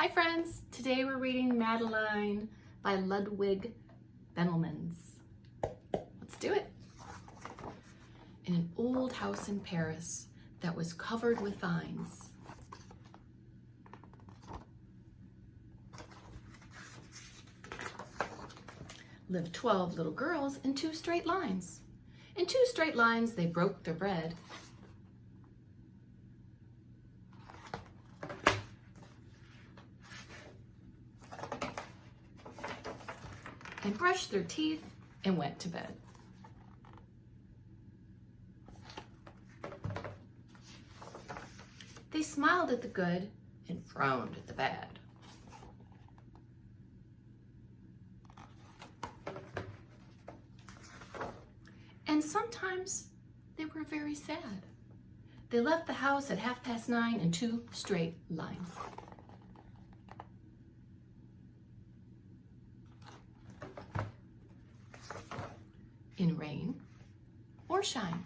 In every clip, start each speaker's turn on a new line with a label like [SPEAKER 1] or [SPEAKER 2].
[SPEAKER 1] Hi friends, today we're reading Madeline by Ludwig Benelmans. Let's do it. In an old house in Paris that was covered with vines, lived 12 little girls in 2 straight lines. In 2 straight lines they broke their bread. And brushed their teeth and went to bed. They smiled at the good and frowned at the bad. And sometimes they were very sad. They left the house at 9:30 in 2 straight lines. In rain or shine.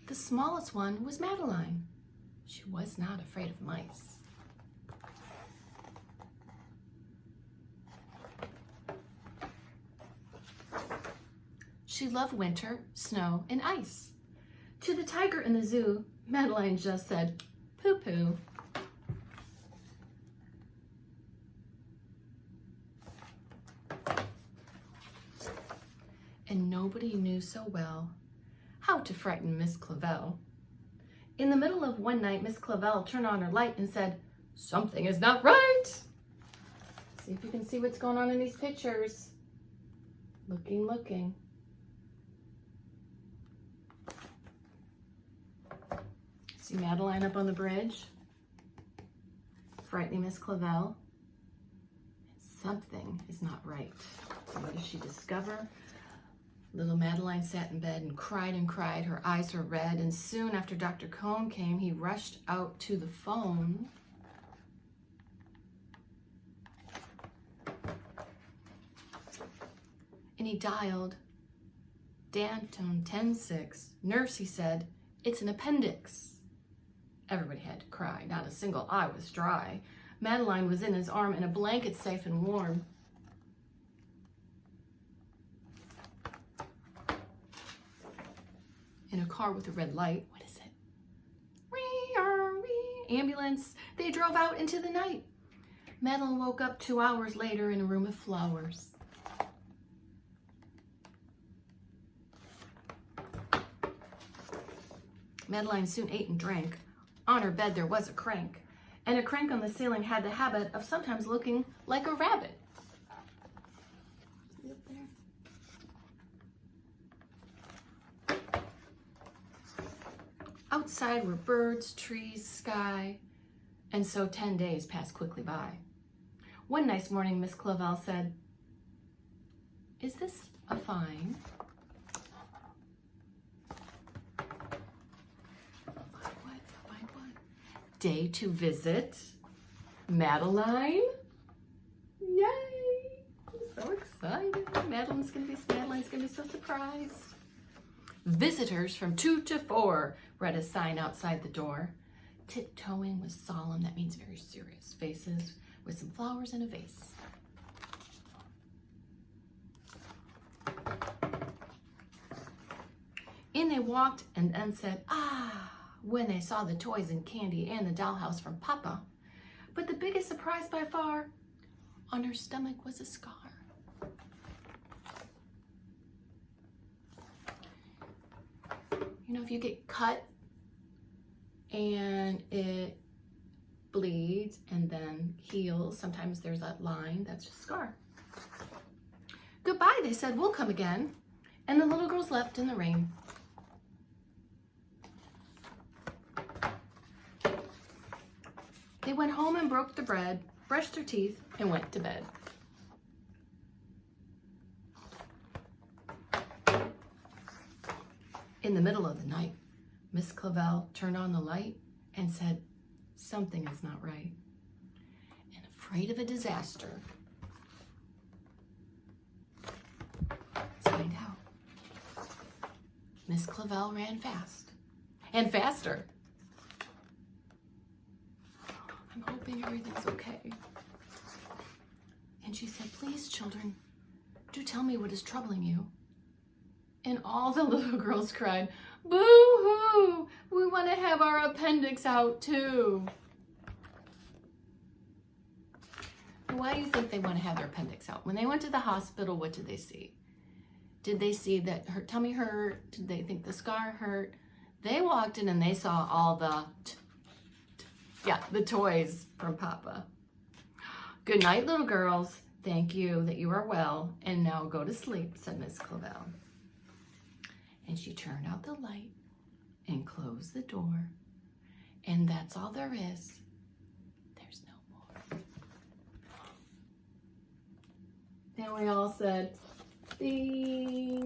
[SPEAKER 1] The smallest one was Madeline. She was not afraid of mice. She loved winter, snow, and ice. To the tiger in the zoo, Madeline just said, "Poo-poo." And nobody knew so well how to frighten Miss Clavel. In the middle of one night, Miss Clavel turned on her light and said, "Something is not right." See if you can see what's going on in these pictures. Looking. See Madeline up on the bridge, frightening Miss Clavel. Something is not right. So what does she discover? Little Madeline sat in bed and cried and cried. Her eyes were red, and soon after Dr. Cone came, he rushed out to the phone. And he dialed Danton 10-6. "Nurse," he said, "it's an appendix." Everybody had to cry. Not a single eye was dry. Madeline was in his arm in a blanket safe and warm. In a car with a red light. What is it? Ambulance. They drove out into the night. Madeline woke up 2 hours later in a room of flowers. Madeline soon ate and drank. On her bed there was a crank, and a crank on the ceiling had the habit of sometimes looking like a rabbit. See up there? Outside were birds, trees, sky, and so 10 days passed quickly by. One nice morning, Miss Clavel said, "Is this a fine day to visit Madeline?" Yay! I'm so excited. Madeline's gonna be so surprised. "Visitors from 2 to 4, read a sign outside the door. Tiptoeing was solemn, that means very serious, faces with some flowers in a vase. In they walked and then said, "Ah," when they saw the toys and candy and the dollhouse from Papa. But the biggest surprise by far, on her stomach was a scar. You know, if you get cut and it bleeds and then heals, sometimes there's that line, that's a scar. "Goodbye," they said, "we'll come again." And the little girls left in the rain. They went home and broke the bread, brushed their teeth, and went to bed. In the middle of the night, Miss Clavel turned on the light and said, "Something is not right." And afraid of a disaster, let's find out. Miss Clavel ran fast and faster. I'm hoping everything's okay. And she said, please, children, do tell me what is troubling you. And all the little girls cried, boo-hoo, we want to have our appendix out too. Why do you think they want to have their appendix out? When they went to the hospital, what did they see? Did they see that her tummy hurt? Did they think the scar hurt? They walked in and they saw all the toys from Papa. Good night, little girls. Thank you that you are well. And now go to sleep, said Miss Clavel. And she turned out the light and closed the door. And that's all there is. There's no more. Then we all said, bing.